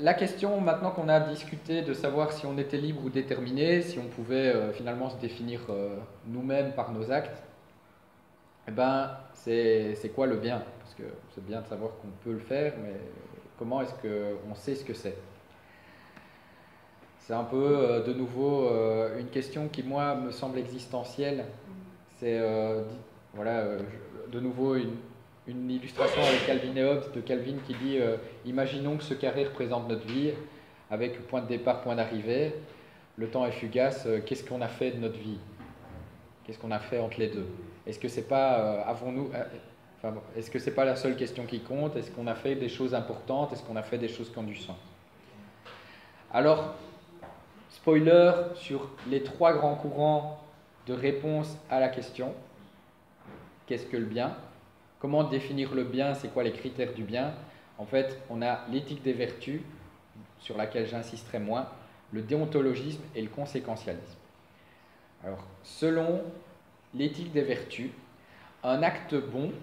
La question, maintenant qu'on a discuté de savoir si on était libre ou déterminé, si on pouvait finalement se définir nous-mêmes par nos actes, eh ben, c'est quoi le bien? Parce que c'est bien de savoir qu'on peut le faire, mais comment est-ce qu'on sait ce que c'est? C'est un peu de nouveau une question qui, moi, me semble existentielle. C'est voilà, de nouveau une illustration avec Calvin et Hobbes de Calvin qui dit imaginons que ce carré représente notre vie, avec point de départ, point d'arrivée. Le temps est fugace. Qu'est-ce qu'on a fait de notre vie? Qu'est-ce qu'on a fait entre les deux? Est-ce que c'est pas avons-nous enfin, est-ce que c'est pas la seule question qui compte? Est-ce qu'on a fait des choses importantes? Est-ce qu'on a fait des choses qui ont du sens? Alors, spoiler sur les trois grands courants de réponse à la question. Qu'est-ce que le bien? Comment définir le bien? C'est quoi les critères du bien? En fait, on a l'éthique des vertus, sur laquelle j'insisterai moins, le déontologisme et le conséquentialisme. Alors, selon l'éthique des vertus, un acte bon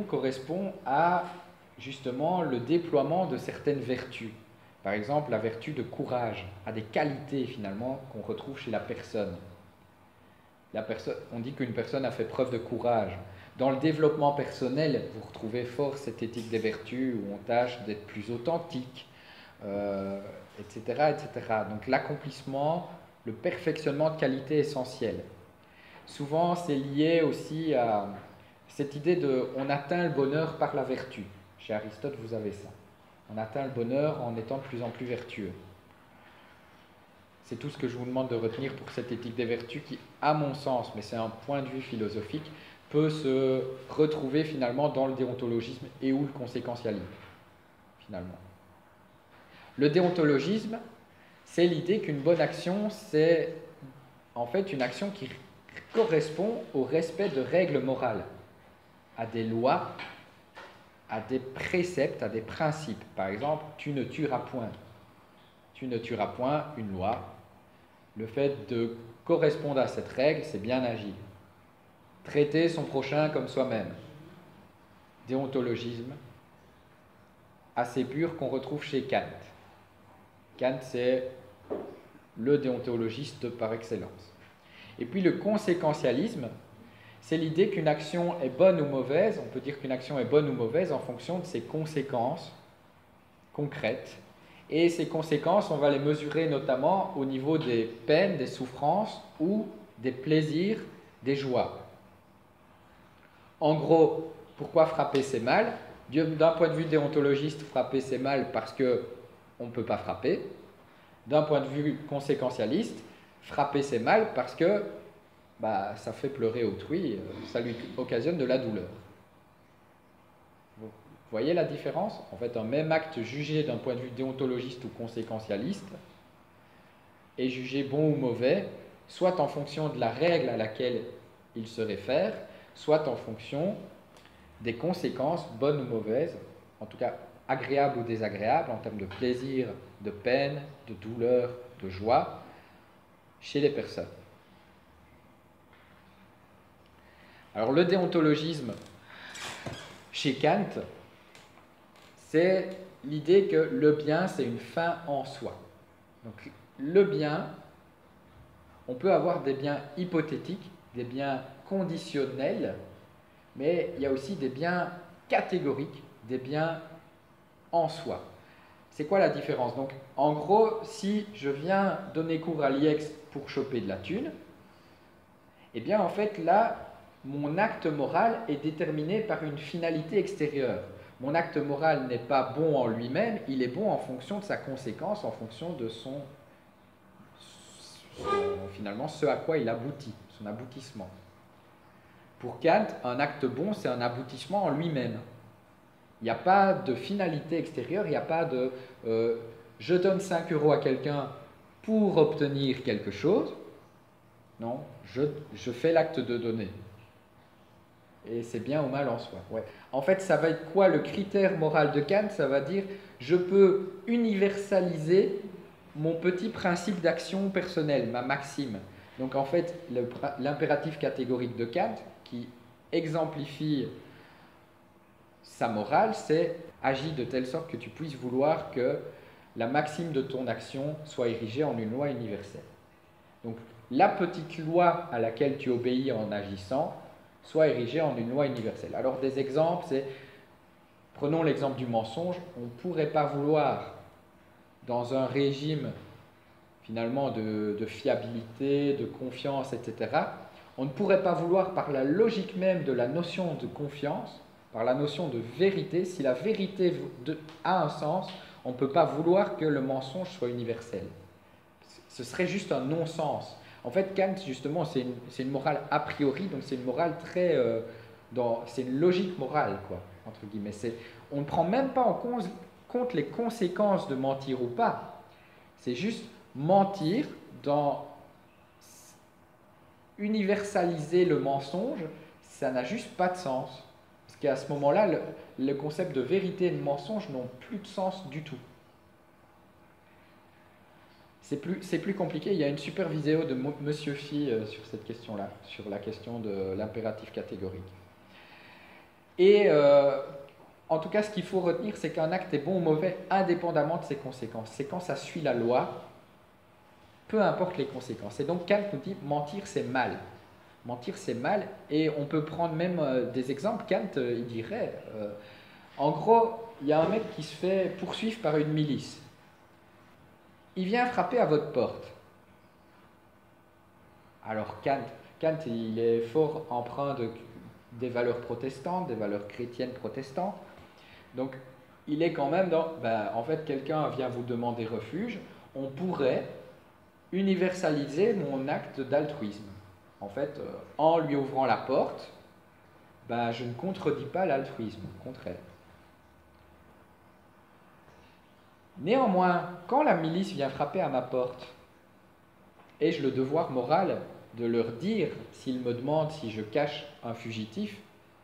correspond à justement le déploiement de certaines vertus. Par exemple, la vertu de courage, a des qualités finalement qu'on retrouve chez la personne. On dit qu'une personne a fait preuve de courage. Dans le développement personnel, vous retrouvez fort cette éthique des vertus où on tâche d'être plus authentique, etc., etc. Donc l'accomplissement, le perfectionnement de qualités essentielles. Souvent, c'est lié aussi à cette idée de on atteint le bonheur par la vertu. Chez Aristote, vous avez ça. On atteint le bonheur en étant de plus en plus vertueux. C'est tout ce que je vous demande de retenir pour cette éthique des vertus qui, à mon sens, mais c'est un point de vue philosophique, peut se retrouver finalement dans le déontologisme et ou le conséquentialisme, finalement. Le déontologisme, c'est l'idée qu'une bonne action, c'est en fait une action qui correspond au respect de règles morales, à des lois, à des préceptes, à des principes. Par exemple, tu ne tueras point. Tu ne tueras point, une loi. Le fait de correspondre à cette règle, c'est bien agir. Traiter son prochain comme soi-même. Déontologisme assez pur qu'on retrouve chez Kant. Kant, c'est le déontologiste par excellence. Et puis le conséquentialisme, c'est l'idée qu'une action est bonne ou mauvaise. On peut dire qu'une action est bonne ou mauvaise en fonction de ses conséquences concrètes. Et ces conséquences, on va les mesurer notamment au niveau des peines, des souffrances ou des plaisirs, des joies. En gros, pourquoi frapper c'est mal? D'un point de vue déontologiste, frapper c'est mal parce qu'on ne peut pas frapper. D'un point de vue conséquentialiste, frapper c'est mal parce que ça fait pleurer autrui, ça lui occasionne de la douleur. Vous voyez la différence? En fait, un même acte jugé d'un point de vue déontologiste ou conséquentialiste est jugé bon ou mauvais, soit en fonction de la règle à laquelle il se réfère, soit en fonction des conséquences, bonnes ou mauvaises, en tout cas agréables ou désagréables, en termes de plaisir, de peine, de douleur, de joie, chez les personnes. Alors le déontologisme, chez Kant, c'est l'idée que le bien, c'est une fin en soi. Donc le bien, on peut avoir des biens hypothétiques, des biens conditionnels, mais il y a aussi des biens catégoriques, des biens en soi. C'est quoi la différence? Donc, en gros, si je viens donner cours à l'IEX pour choper de la thune, eh bien, en fait, là, mon acte moral est déterminé par une finalité extérieure. Mon acte moral n'est pas bon en lui-même, il est bon en fonction de sa conséquence, en fonction de finalement, ce à quoi il aboutit, son aboutissement. Pour Kant, un acte bon, c'est un aboutissement en lui-même. Il n'y a pas de finalité extérieure, il n'y a pas de je donne 5 € à quelqu'un pour obtenir quelque chose. Non, je fais l'acte de donner. Et c'est bien ou mal en soi. Ouais. En fait, ça va être quoi le critère moral de Kant? Ça va dire je peux universaliser mon petit principe d'action personnelle, ma maxime. Donc en fait, l'impératif catégorique de Kant, qui exemplifie sa morale, c'est agis de telle sorte que tu puisses vouloir que la maxime de ton action soit érigée en une loi universelle. Donc la petite loi à laquelle tu obéis en agissant soit érigée en une loi universelle. Alors des exemples, c'est, prenons l'exemple du mensonge, on ne pourrait pas vouloir, dans un régime finalement de fiabilité, de confiance, etc., on ne pourrait pas vouloir par la logique même de la notion de confiance, par la notion de vérité, si la vérité a un sens, on ne peut pas vouloir que le mensonge soit universel. Ce serait juste un non-sens. En fait, Kant, justement, c'est une morale a priori, donc c'est une morale très... c'est une logique morale, quoi, entre guillemets. On ne prend même pas en compte les conséquences de mentir ou pas. C'est juste mentir dans universaliser le mensonge, ça n'a juste pas de sens. Parce qu'à ce moment-là, le concept de vérité et de mensonge n'ont plus de sens du tout. C'est plus compliqué. Il y a une super vidéo de Monsieur Phi sur cette question-là, sur la question de l'impératif catégorique. Et en tout cas, ce qu'il faut retenir, c'est qu'un acte est bon ou mauvais indépendamment de ses conséquences. C'est quand ça suit la loi, peu importe les conséquences. Et donc Kant nous dit mentir c'est mal. Mentir c'est mal. Et on peut prendre même des exemples. Kant, il dirait, en gros, il y a un mec qui se fait poursuivre par une milice. Il vient frapper à votre porte. Alors Kant il est fort empreint des valeurs protestantes, des valeurs chrétiennes protestantes. Donc il est quand même dans, en fait quelqu'un vient vous demander refuge, on pourrait universaliser mon acte d'altruisme. En fait, en lui ouvrant la porte, je ne contredis pas l'altruisme, au contraire. Néanmoins, quand la milice vient frapper à ma porte, ai-je le devoir moral de leur dire, s'ils me demandent si je cache un fugitif,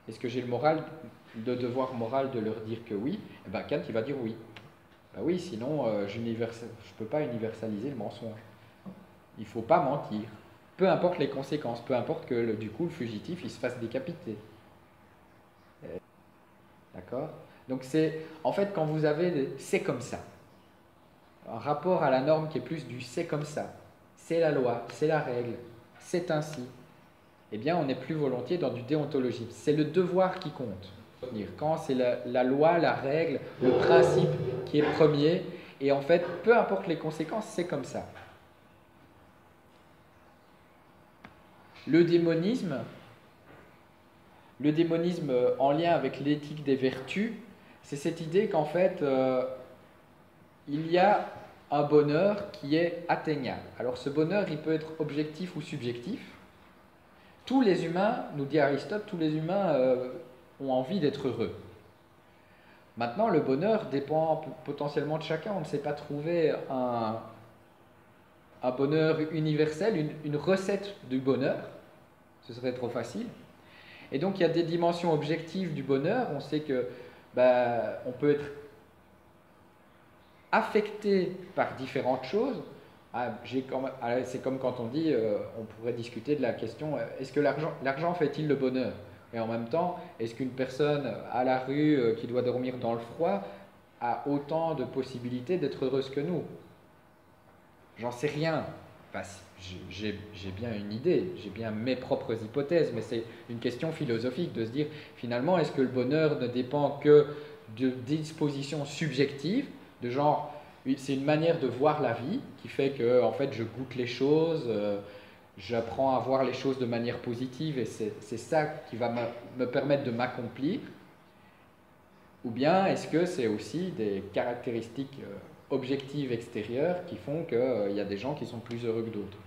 est-ce que j'ai le devoir moral de leur dire que oui? Kant, il va dire oui. Oui, sinon, je ne peux pas universaliser le mensonge. Il ne faut pas mentir. Peu importe les conséquences, peu importe que du coup le fugitif il se fasse décapiter. D'accord? Donc en fait, quand vous avez c'est comme ça, un rapport à la norme qui est plus du c'est comme ça, c'est la loi, c'est la règle, c'est ainsi, eh bien on est plus volontiers dans du déontologisme. C'est le devoir qui compte. Quand c'est la loi, la règle, le principe qui est premier, et en fait, peu importe les conséquences, c'est comme ça. Le démonisme en lien avec l'éthique des vertus, c'est cette idée qu'en fait, il y a un bonheur qui est atteignable. Alors ce bonheur, il peut être objectif ou subjectif. Tous les humains, nous dit Aristote, tous les humains ont envie d'être heureux. Maintenant, le bonheur dépend potentiellement de chacun. On ne sait pas trouver un bonheur universel, une recette du bonheur. Ce serait trop facile. Et donc, il y a des dimensions objectives du bonheur. On sait que on peut être affecté par différentes choses. C'est comme quand on dit, on pourrait discuter de la question, est-ce que l'argent fait-il le bonheur? Et en même temps, est-ce qu'une personne à la rue qui doit dormir dans le froid a autant de possibilités d'être heureuse que nous? J'en sais rien. J'ai bien une idée, j'ai bien mes propres hypothèses, mais c'est une question philosophique de se dire, finalement, est-ce que le bonheur ne dépend que de dispositions subjectives, de genre, c'est une manière de voir la vie qui fait que, en fait, je goûte les choses, j'apprends à voir les choses de manière positive et c'est ça qui va me permettre de m'accomplir? Ou bien est-ce que c'est aussi des caractéristiques objectives extérieures qui font qu'il y a des gens qui sont plus heureux que d'autres?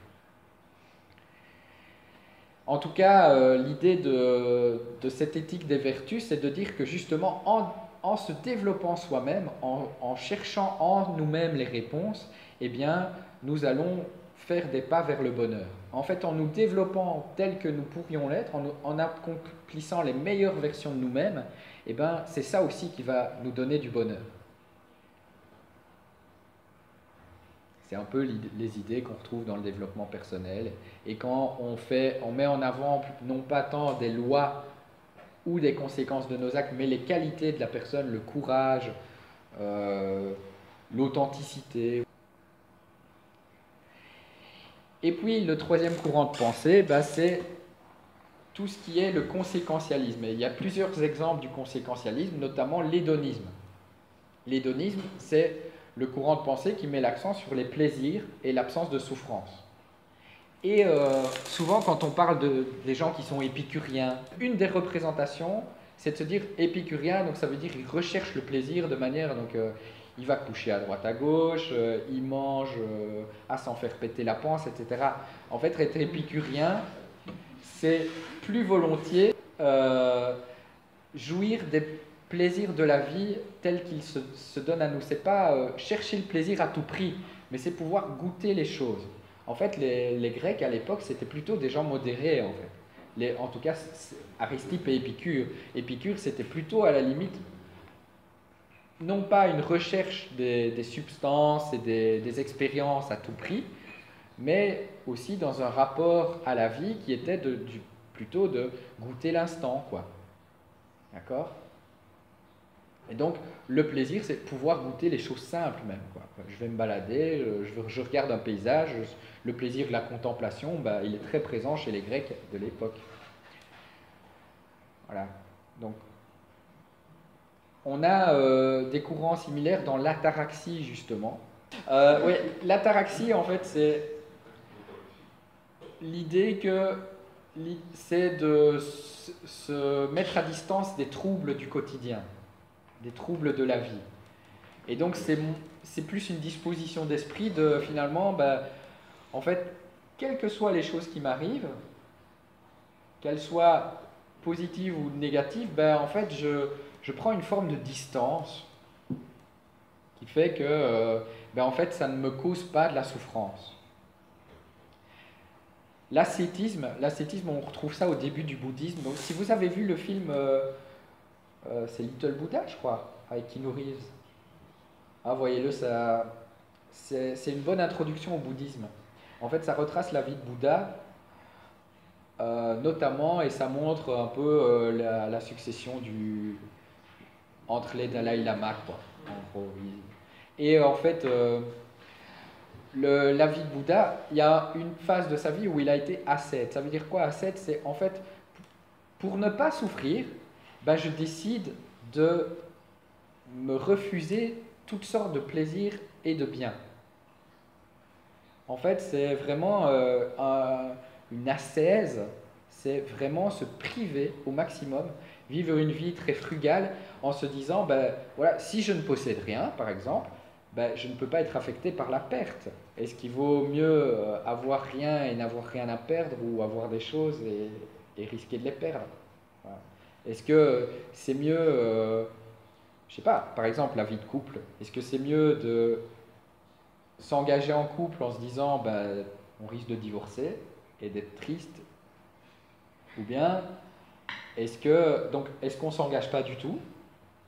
En tout cas, l'idée de cette éthique des vertus, c'est de dire que justement, en se développant soi-même, en cherchant en nous-mêmes les réponses, eh bien, nous allons faire des pas vers le bonheur. En fait, en nous développant tel que nous pourrions l'être, en accomplissant les meilleures versions de nous-mêmes, eh bien, c'est ça aussi qui va nous donner du bonheur. C'est un peu les idées qu'on retrouve dans le développement personnel. Et quand on met en avant non pas tant des lois ou des conséquences de nos actes, mais les qualités de la personne, le courage, l'authenticité. Et puis le troisième courant de pensée, c'est tout ce qui est le conséquentialisme. Et il y a plusieurs exemples du conséquentialisme, notamment l'hédonisme. L'hédonisme, c'est le courant de pensée qui met l'accent sur les plaisirs et l'absence de souffrance. Et souvent, quand on parle des gens qui sont épicuriens, une des représentations, c'est de se dire épicurien, donc ça veut dire qu'il recherche le plaisir de manière... Donc, il va coucher à droite à gauche, il mange à s'en faire péter la panse, etc. En fait, être épicurien, c'est plus volontiers jouir des plaisirs de la vie tels qu'ils se donnent à nous. C'est pas chercher le plaisir à tout prix, mais c'est pouvoir goûter les choses. En fait, les Grecs, à l'époque, c'était plutôt des gens modérés, en fait. En tout cas, Aristippe et Épicure. Épicure, c'était plutôt, à la limite, non pas une recherche des substances et des expériences à tout prix, mais aussi dans un rapport à la vie qui était plutôt de goûter l'instant, quoi. D'accord ? Et donc, le plaisir, c'est pouvoir goûter les choses simples même, quoi. Je vais me balader, je regarde un paysage, le plaisir de la contemplation, il est très présent chez les Grecs de l'époque. Voilà. Donc, on a des courants similaires dans l'ataraxie, justement. Oui, l'ataraxie, en fait, c'est l'idée que c'est de se mettre à distance des troubles du quotidien, des troubles de la vie. Et donc, c'est plus une disposition d'esprit de, finalement, en fait, quelles que soient les choses qui m'arrivent, qu'elles soient positives ou négatives, en fait, je prends une forme de distance qui fait que, en fait, ça ne me cause pas de la souffrance. L'ascétisme, on retrouve ça au début du bouddhisme. Donc, si vous avez vu le film, c'est Little Buddha, je crois, avec Keanu Reeves. Ah, voyez-le, c'est une bonne introduction au bouddhisme. En fait, ça retrace la vie de Bouddha, notamment, et ça montre un peu la succession entre les Dalai Lama, quoi, en gros. Et en fait, la vie de Bouddha, il y a une phase de sa vie où il a été ascète. Ça veut dire quoi, ascète? C'est en fait, pour ne pas souffrir, je décide de me refuser toutes sortes de plaisirs et de biens. En fait, c'est vraiment une ascèse, c'est vraiment se priver au maximum, vivre une vie très frugale en se disant, voilà, si je ne possède rien, par exemple, je ne peux pas être affecté par la perte. Est-ce qu'il vaut mieux avoir rien et n'avoir rien à perdre, ou avoir des choses et risquer de les perdre? Voilà. Est-ce que c'est mieux, je sais pas, par exemple la vie de couple, est-ce que c'est mieux de s'engager en couple en se disant on risque de divorcer et d'être triste, ou bien est-ce qu'on s'engage pas du tout,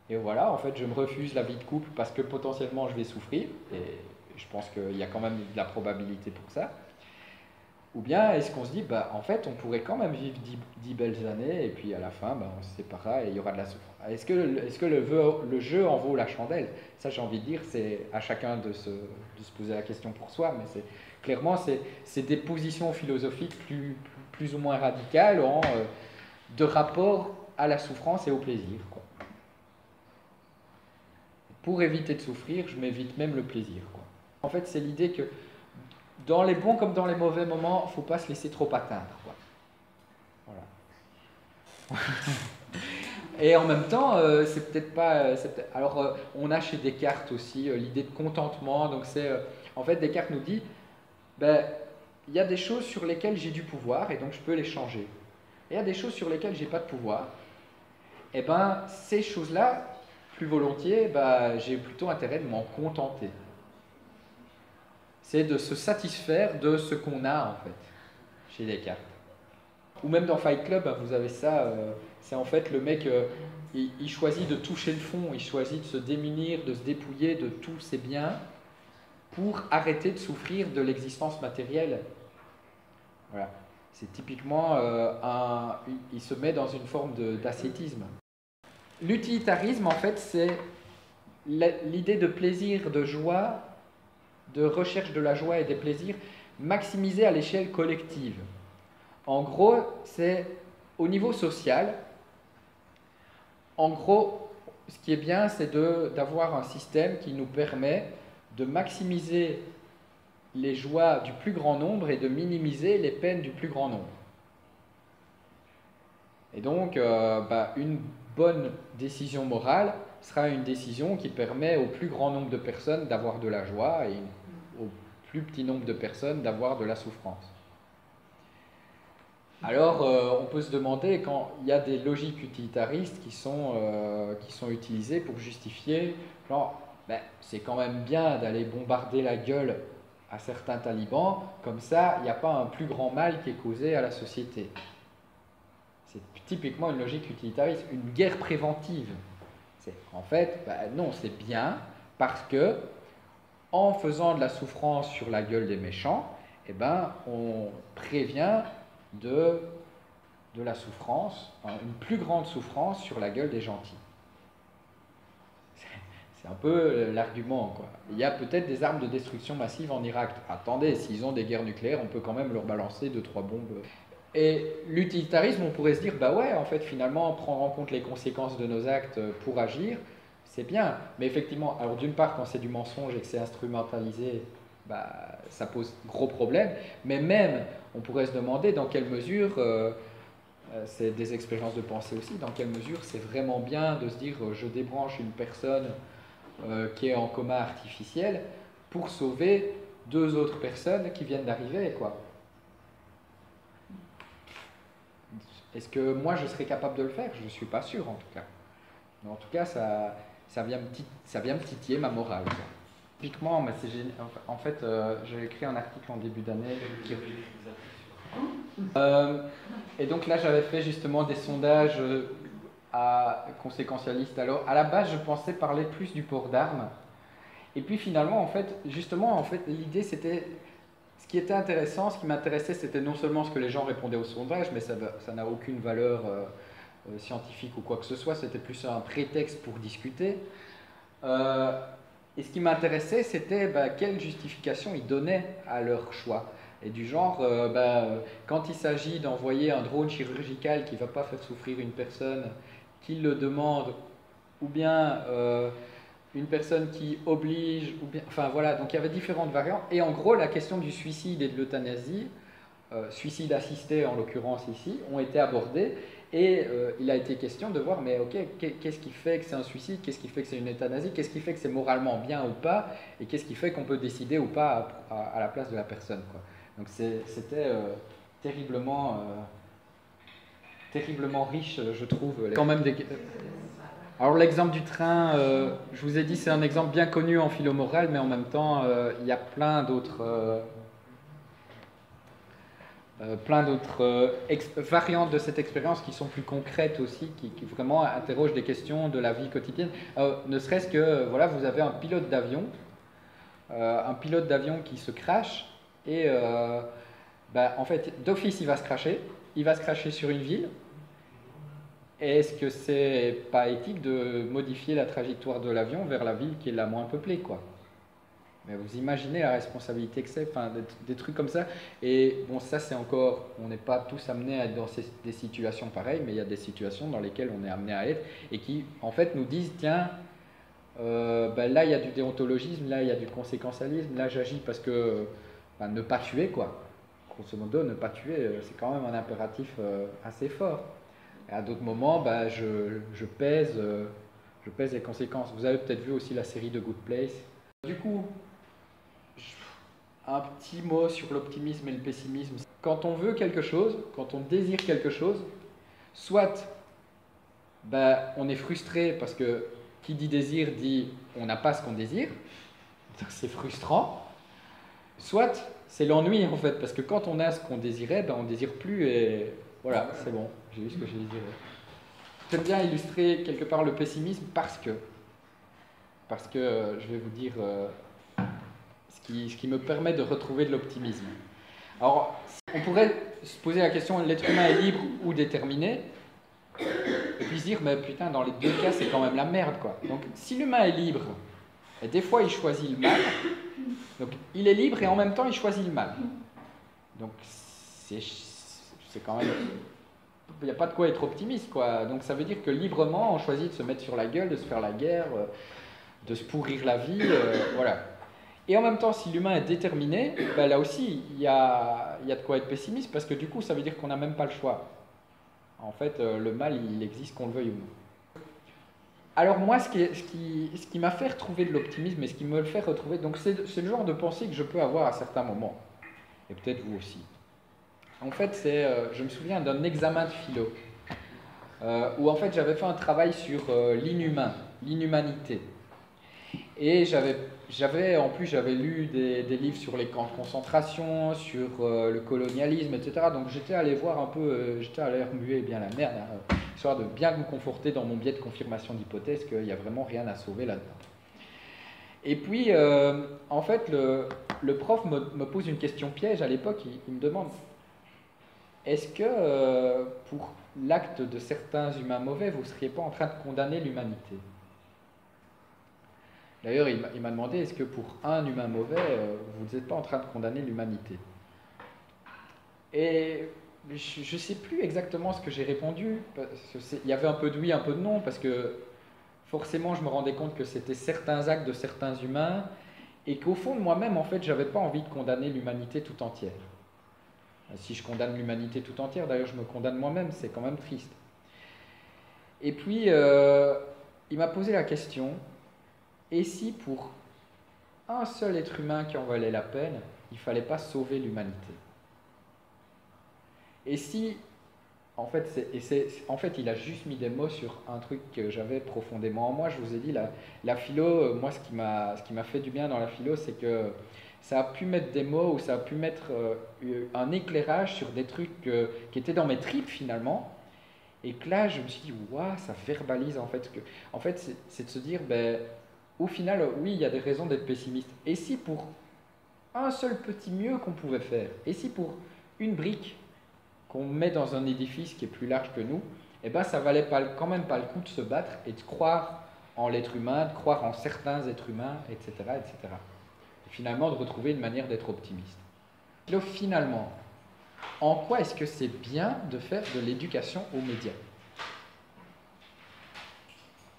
et voilà, en fait je me refuse la vie de couple parce que potentiellement je vais souffrir, et je pense qu'il y a quand même de la probabilité pour ça, ou bien est-ce qu'on se dit en fait on pourrait quand même vivre 10 belles années et puis à la fin on se séparera et il y aura de la souffrance. Est-ce que le jeu en vaut la chandelle? Ça, j'ai envie de dire, c'est à chacun de se poser la question pour soi, mais clairement c'est des positions philosophiques plus ou moins radicales de rapport à la souffrance et au plaisir, quoi. Pour éviter de souffrir, je m'évite même le plaisir, quoi. En fait, c'est l'idée que dans les bons comme dans les mauvais moments, il ne faut pas se laisser trop atteindre, quoi. Voilà. Et en même temps, c'est peut-être pas... alors, on a chez Descartes aussi l'idée de contentement. Donc, en fait, Descartes nous dit, il y a des choses sur lesquelles j'ai du pouvoir et donc je peux les changer. Et il y a des choses sur lesquelles j'ai pas de pouvoir. Et ces choses-là, plus volontiers, j'ai plutôt intérêt de m'en contenter. C'est de se satisfaire de ce qu'on a, en fait, chez Descartes. Ou même dans Fight Club, vous avez ça, c'est en fait le mec, il choisit de toucher le fond, il choisit de se démunir, de se dépouiller de tous ses biens pour arrêter de souffrir de l'existence matérielle. Voilà. C'est typiquement il se met dans une forme d'ascétisme. L'utilitarisme, en fait, c'est l'idée de plaisir, de joie, de recherche de la joie et des plaisirs maximisés à l'échelle collective. En gros, c'est au niveau social. En gros, ce qui est bien, c'est d'avoir un système qui nous permet de maximiser les joies du plus grand nombre et de minimiser les peines du plus grand nombre. Et donc, une bonne décision morale sera une décision qui permet au plus grand nombre de personnes d'avoir de la joie et au plus petit nombre de personnes d'avoir de la souffrance. Alors, on peut se demander, quand il y a des logiques utilitaristes qui sont utilisées pour justifier, genre, c'est quand même bien d'aller bombarder la gueule à certains talibans, comme ça, il n'y a pas un plus grand mal qui est causé à la société. C'est typiquement une logique utilitariste, une guerre préventive. En fait, non, c'est bien, parce que en faisant de la souffrance sur la gueule des méchants, on prévient de la souffrance, une plus grande souffrance sur la gueule des gentils. C'est un peu l'argument, quoi. Il y a peut-être des armes de destruction massive en Irak. Attendez, s'ils ont des guerres nucléaires, on peut quand même leur balancer 2-3 bombes. Et l'utilitarisme, on pourrait se dire, ouais, en fait, finalement, prendre en compte les conséquences de nos actes pour agir, c'est bien. Mais effectivement, alors d'une part, quand c'est du mensonge et que c'est instrumentalisé, ça pose gros problème. Mais même, on pourrait se demander dans quelle mesure, c'est des expériences de pensée aussi, dans quelle mesure c'est vraiment bien de se dire, je débranche une personne qui est en coma artificiel pour sauver 2 autres personnes qui viennent d'arriver, quoi. Est-ce que moi je serais capable de le faire? Je ne suis pas sûr, en tout cas. Mais en tout cas, ça vient me titiller ma morale, quoi. Typiquement, en fait, j'ai écrit un article en début d'année et donc là, j'avais fait justement des sondages conséquentialistes. Alors, à la base, je pensais parler plus du port d'armes. Et puis finalement, en fait, l'idée, c'était... Ce qui était intéressant, ce qui m'intéressait, c'était non seulement ce que les gens répondaient au sondage, mais ça n'a aucune valeur scientifique ou quoi que ce soit, c'était plus un prétexte pour discuter. Et ce qui m'intéressait, c'était quelle justification ils donnaient à leur choix. Et du genre, quand il s'agit d'envoyer un drone chirurgical qui ne va pas faire souffrir une personne, qu'ils le demandent, ou bien une personne qui oblige, ou bien, enfin voilà, donc il y avait différentes variantes. Et en gros, la question du suicide et de l'euthanasie, suicide assisté en l'occurrence ici, ont été abordées. Et il a été question de voir, mais ok, qu'est-ce qui fait que c'est un suicide, qu'est-ce qui fait que c'est une euthanasie, qu'est-ce qui fait que c'est moralement bien ou pas, et qu'est-ce qui fait qu'on peut décider ou pas à la place de la personne, quoi. Donc c'était terriblement riche, je trouve. Quand même Alors l'exemple du train, je vous ai dit, c'est un exemple bien connu en philo morale, mais en même temps, il y a plein d'autres variantes de cette expérience qui sont plus concrètes aussi, qui vraiment interrogent des questions de la vie quotidienne. Ne serait-ce que, voilà, vous avez un pilote d'avion qui se crache, et en fait, d'office, il va se cracher sur une ville. Est-ce que c'est pas éthique de modifier la trajectoire de l'avion vers la ville qui est la moins peuplée, quoi? Mais vous imaginez la responsabilité que c'est, des trucs comme ça. Et bon, ça c'est encore, on n'est pas tous amenés à être dans des situations pareilles, mais il y a des situations dans lesquelles on est amené à être et qui en fait nous disent, tiens, là il y a du déontologisme, là il y a du conséquentialisme, là j'agis parce que ne pas tuer, quoi. Grosso modo, ne pas tuer, c'est quand même un impératif assez fort. Et à d'autres moments, je pèse les conséquences. Vous avez peut-être vu aussi la série The Good Place. Du coup, un petit mot sur l'optimisme et le pessimisme. Quand on veut quelque chose, quand on désire quelque chose, soit on est frustré parce que qui dit désir dit on n'a pas ce qu'on désire, donc c'est frustrant. Soit c'est l'ennui en fait, parce que quand on a ce qu'on désirait, on ne désire plus et voilà, c'est bon, j'ai eu ce que j'ai désiré. J'aime bien illustrer quelque part le pessimisme parce que je vais vous dire ce qui me permet de retrouver de l'optimisme. Alors, on pourrait se poser la question, l'être humain est libre ou déterminé, et puis se dire, mais putain, dans les deux cas, c'est quand même la merde, quoi. Donc, si l'humain est libre, et des fois il choisit le mal, donc il est libre et en même temps il choisit le mal. Donc, c'est quand même... Il n'y a pas de quoi être optimiste, quoi. Donc, ça veut dire que librement, on choisit de se mettre sur la gueule, de se faire la guerre, de se pourrir la vie, voilà. Et en même temps, si l'humain est déterminé, ben là aussi, il y a de quoi être pessimiste, parce que du coup, ça veut dire qu'on n'a même pas le choix. En fait, le mal, il existe qu'on le veuille ou non. Alors moi, ce qui m'a fait retrouver de l'optimisme et ce qui me le fait retrouver, donc c'est le genre de pensée que je peux avoir à certains moments, et peut-être vous aussi. En fait, je me souviens d'un examen de philo, où en fait j'avais fait un travail sur l'inhumain, l'inhumanité. Et en plus, j'avais lu des livres sur les camps de concentration, sur le colonialisme, etc. Donc j'étais allé voir un peu, j'étais allé remuer bien la merde, hein, histoire de bien me conforter dans mon biais de confirmation d'hypothèse qu'il n'y a vraiment rien à sauver là-dedans. Et puis, en fait, le prof me pose une question piège à l'époque, il me demande, est-ce que pour l'acte de certains humains mauvais, vous ne seriez pas en train de condamner l'humanité ? D'ailleurs, il m'a demandé, est-ce que pour un humain mauvais, vous n'êtes pas en train de condamner l'humanité? Et je ne sais plus exactement ce que j'ai répondu. Il y avait un peu de oui, un peu de non, parce que forcément, je me rendais compte que c'était certains actes de certains humains, et qu'au fond de moi-même, en fait, je n'avais pas envie de condamner l'humanité tout entière. Si je condamne l'humanité tout entière, d'ailleurs, je me condamne moi-même, c'est quand même triste. Et puis, il m'a posé la question, et si pour un seul être humain qui en valait la peine, il ne fallait pas sauver l'humanité? Et si, en fait, il a juste mis des mots sur un truc que j'avais profondément en moi. Je vous ai dit, la philo, moi, ce qui m'a fait du bien dans la philo, c'est que ça a pu mettre des mots, ou ça a pu mettre un éclairage sur des trucs qui étaient dans mes tripes, finalement. Et que là, je me suis dit, waouh, ça verbalise, en fait. En fait, c'est de se dire, ben, au final, oui, il y a des raisons d'être pessimiste. Et si pour un seul petit mieux qu'on pouvait faire, et si pour une brique qu'on met dans un édifice qui est plus large que nous, eh ben, ça valait quand même pas le coup de se battre et de croire en l'être humain, de croire en certains êtres humains, etc., etc. Et finalement, de retrouver une manière d'être optimiste. Donc, finalement, en quoi est-ce que c'est bien de faire de l'éducation aux médias?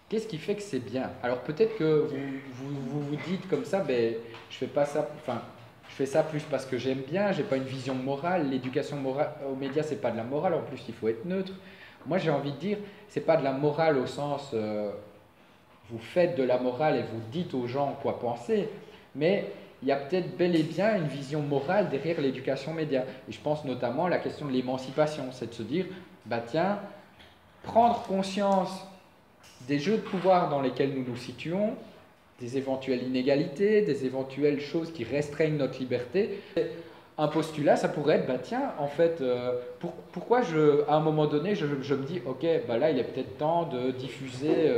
Qu'est-ce qui fait que c'est bien? Alors peut-être que vous dites comme ça, ben, je fais pas ça, enfin, je fais ça plus parce que j'aime bien, j'ai pas une vision morale. L'éducation aux médias, c'est pas de la morale, en plus il faut être neutre. Moi j'ai envie de dire, c'est pas de la morale au sens, vous faites de la morale et vous dites aux gens quoi penser, mais il y a peut-être bel et bien une vision morale derrière l'éducation média. Et je pense notamment à la question de l'émancipation, c'est de se dire, bah tiens, prendre conscience des jeux de pouvoir dans lesquels nous nous situons, des éventuelles inégalités, des éventuelles choses qui restreignent notre liberté. Un postulat, ça pourrait être, bah tiens, en fait, pourquoi à un moment donné, je me dis, ok, bah là, il est peut-être temps de diffuser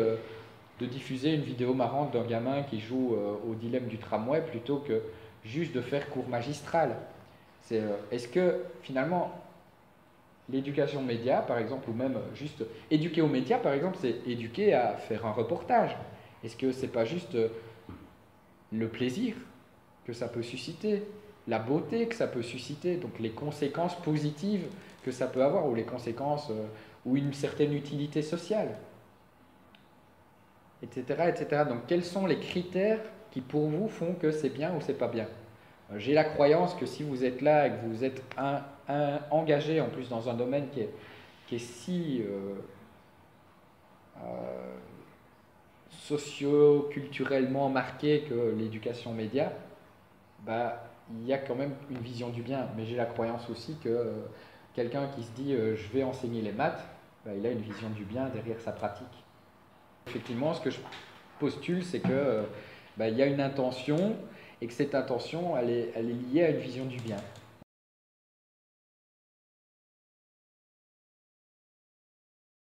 une vidéo marrante d'un gamin qui joue au dilemme du tramway plutôt que juste de faire cours magistral. Est-ce que finalement, l'éducation média, par exemple, ou même juste éduquer aux médias, par exemple, c'est éduquer à faire un reportage. Est-ce que c'est pas juste le plaisir que ça peut susciter, la beauté que ça peut susciter, donc les conséquences positives que ça peut avoir, ou les conséquences, ou une certaine utilité sociale, etc., etc. Donc quels sont les critères qui pour vous font que c'est bien ou c'est pas bien? J'ai la croyance que si vous êtes là et que vous êtes engagé en plus dans un domaine qui est si socio-culturellement marqué que l'éducation média, bah, il y a quand même une vision du bien. Mais j'ai la croyance aussi que quelqu'un qui se dit je vais enseigner les maths, bah, il a une vision du bien derrière sa pratique. Effectivement, ce que je postule, c'est que bah, il y a une intention et que cette intention, elle est liée à une vision du bien.